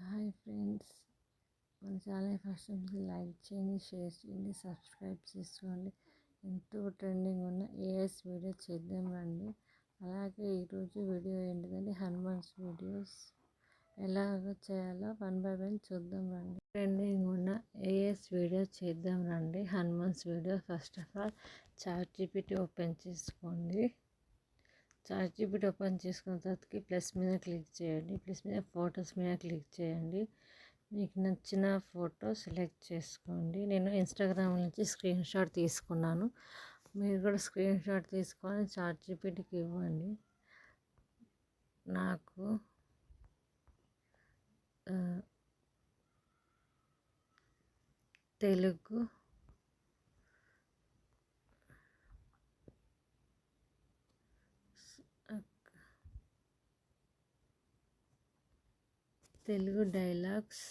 Hi friends, మన channel first like చేయండి, share చేయండి, సబ్స్క్రైబ్ చేసుకోండి. ఎంతో ట్రెండింగ్ ఉన్న ఏఎస్ వీడియో చేద్దాం రండి. అలాగే ఈరోజు వీడియో ఏంటిదంటే హనుమాన్స్ వీడియోస్ ఎలాగ చేయాలో 1 by 1 చూద్దాం రండి. ట్రెండింగ్ ఉన్న ఏఎస్ వీడియో చేద్దాం రండి. Hanuman's video first of all ChatGPT open చేసుకోండి. చాట్‌జీపీటీ ఓపెన్ చేసుకున్న తర్వాతకి ప్లస్ మీద క్లిక్ చేయండి. ప్లస్ మీద ఫొటోస్ మీద క్లిక్ చేయండి. మీకు నచ్చిన ఫోటో సెలెక్ట్ చేసుకోండి. నేను ఇన్స్టాగ్రామ్ నుంచి స్క్రీన్ షాట్ తీసుకున్నాను. మీరు కూడా స్క్రీన్ షాట్ తీసుకొని చాట్‌జీపీటీకి ఇవ్వండి. నాకు తెలుగు డైలాగ్స్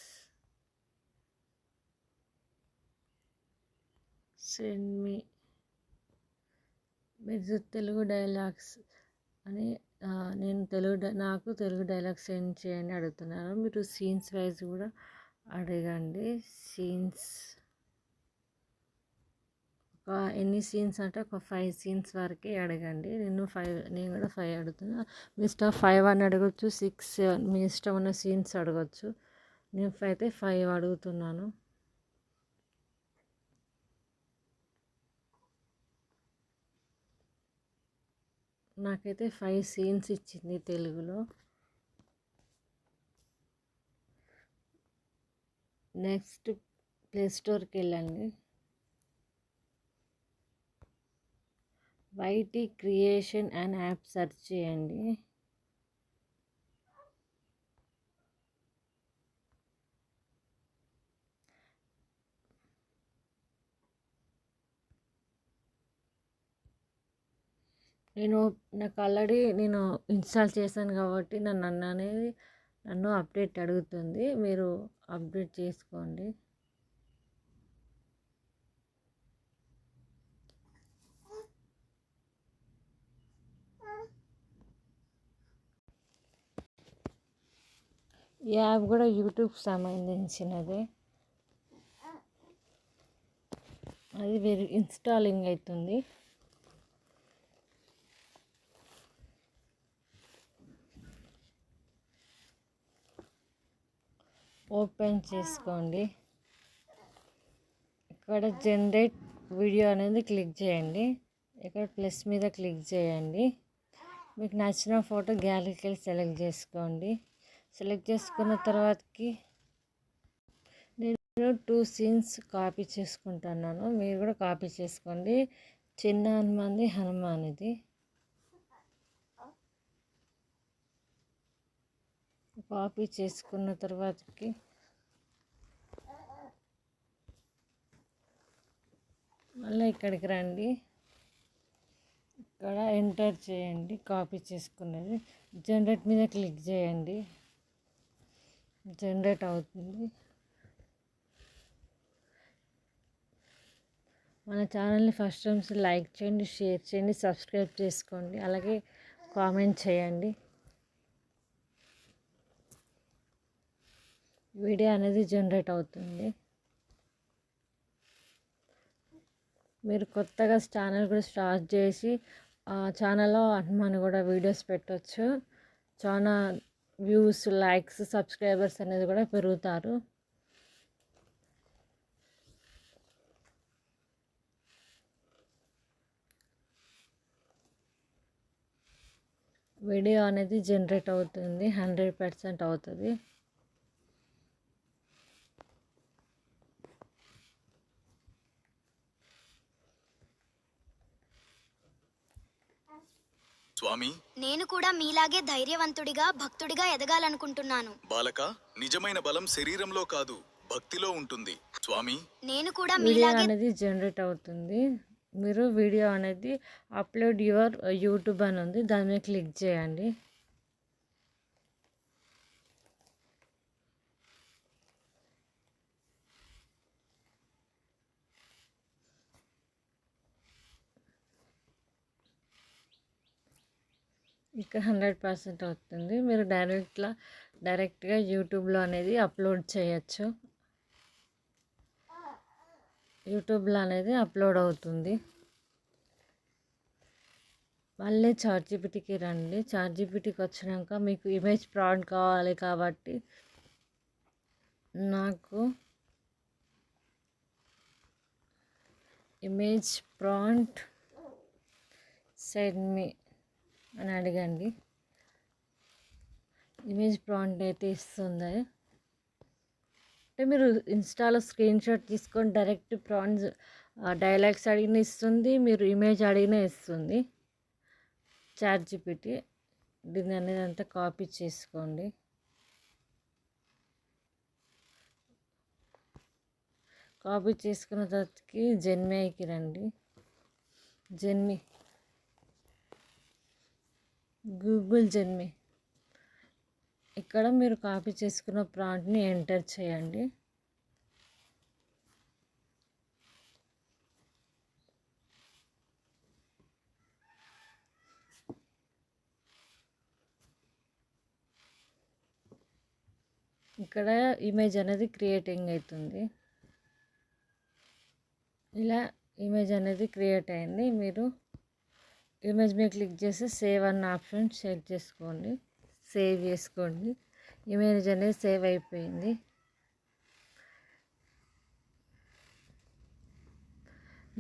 సెండ్ మీ, మీరు తెలుగు డైలాగ్స్ అని నాకు తెలుగు డైలాగ్స్ సెండ్ చేయండి అడుగుతున్నారు. మీరు సీన్స్ వైజ్ కూడా అడగండి. సీన్స్ ఎన్ని సీన్స్ అంటే ఒక 5 సీన్స్ వరకే అడగండి. నేను కూడా 5 అడుగుతున్నా. మీ ఇష్టం 5 అని అడగచ్చు, 6, 7 మీ ఇష్టం ఉన్న సీన్స్ అడగచ్చు. నేను అయితే 5 అడుగుతున్నాను. నాకైతే 5 సీన్స్ ఇచ్చింది తెలుగులో. నెక్స్ట్ ప్లే స్టోర్కి వెళ్ళండి. YT creation and app search చేయండి. నాకు ఆల్రెడీ నేను ఇన్స్టాల్ చేశాను కాబట్టి నన్ను అప్డేట్ అడుగుతుంది. మీరు అప్డేట్ చేసుకోండి. ఈ యాప్ కూడా యూట్యూబ్కి సంబంధించినదే. అది ఇన్స్టాలింగ్ అవుతుంది. ఓపెన్ చేసుకోండి. ఇక్కడ జనరేట్ వీడియో అనేది క్లిక్ చేయండి. ఇక్కడ ప్లస్ మీద క్లిక్ చేయండి. మీకు నచ్చిన ఫోటో గ్యాలరీకి వెళ్ళి సెలెక్ట్ చేసుకోండి. సెలెక్ట్ చేసుకున్న తర్వాతకి నేను 2 సీన్స్ కాపీ చేసుకుంటున్నాను. మీరు కూడా కాపీ చేసుకోండి. చిన్న హనుమాన్ ఇది. కాపీ చేసుకున్న తర్వాతకి మళ్ళీ ఇక్కడికి రండి. ఇక్కడ ఎంటర్ చేయండి కాపీ చేసుకున్నది. జనరేట్ మీద క్లిక్ చేయండి. జనరేట్ అవుతుంది. మన ఛానల్ని ఫస్ట్ టైం లైక్ చేయండి, షేర్ చేయండి, సబ్స్క్రైబ్ చేసుకోండి. అలాగే కామెంట్ చేయండి. వీడియో అనేది జనరేట్ అవుతుంది. మీరు కొత్తగా ఛానల్ కూడా స్టార్ట్ చేసి ఛానల్లో హనుమాన్ కూడా వీడియోస్ పెట్టవచ్చు. చాలా వ్యూస్, లైక్స్, సబ్స్క్రైబర్స్ అనేది కూడా పెరుగుతారు. వీడియో అనేది జనరేట్ అవుతుంది. 100% అవుతుంది. స్వామి, నేను కూడా మీలాగే ధైర్యవంతుడిగా, భక్తుడిగా ఎదగాలనుకుంటున్నాను. బాలక, నిజమైన బలం శరీరంలో కాదు, భక్తిలో ఉంటుంది. స్వామి, నేను కూడా వీడియో అనేది జనరేట్ అవుతుంది. మీరు వీడియో అనేది అప్లోడ్ యువర్ యూట్యూబ్ అని ఉంది, దాని మీద క్లిక్ చేయండి. ఇక్కడ 100% అవుతుంది. మీరు డైరెక్ట్గా యూట్యూబ్లో అనేది అప్లోడ్ చేయొచ్చు. యూట్యూబ్లో అనేది అప్లోడ్ అవుతుంది. మళ్ళీ చాట్‌జీపీటీకి రండి. చాట్‌జీపీటీకి వచ్చినాక మీకు ఇమేజ్ ప్రాంప్ట్ కావాలి కాబట్టి నాకు ఇమేజ్ ప్రాంప్ట్ సెండ్ మీ అని అడగండి. ఇమేజ్ ప్రాంప్ట్ అయితే ఇస్తుంది. అంటే మీరు ఇన్స్టాలో స్క్రీన్ షాట్ తీసుకొని డైరెక్ట్ ప్రాంప్ట్స్ డైలాగ్స్ అడిగిన ఇస్తుంది, మీరు ఇమేజ్ అడిగిన ఇస్తుంది చాట్‌జీపీటీ. దీన్ని అనేది అంతా కాపీ చేసుకోండి. కాపీ చేసుకున్న తర్వాతకి జెన్మీకి రండి. గూగుల్ జెన్మీ. ఇక్కడ మీరు కాపీ చేసుకున్న ప్రాంప్ట్ని ఎంటర్ చేయండి. ఇక్కడ ఇమేజ్ అనేది క్రియేటింగ్ అవుతుంది. ఇలా ఇమేజ్ అనేది క్రియేట్ అయింది. మీరు ఇమేజ్ మీద క్లిక్ చేసి సేవ్ అన్న ఆప్షన్ సెట్ చేసుకోండి. సేవ్ చేసుకోండి. ఇమేజ్ అనేది సేవ్ అయిపోయింది.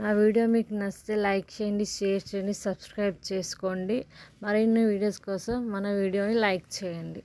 నా వీడియో మీకు నచ్చితే లైక్ చేయండి, షేర్ చేయండి, సబ్స్క్రైబ్ చేసుకోండి. మరిన్ని వీడియోస్ కోసం మన వీడియోని లైక్ చేయండి.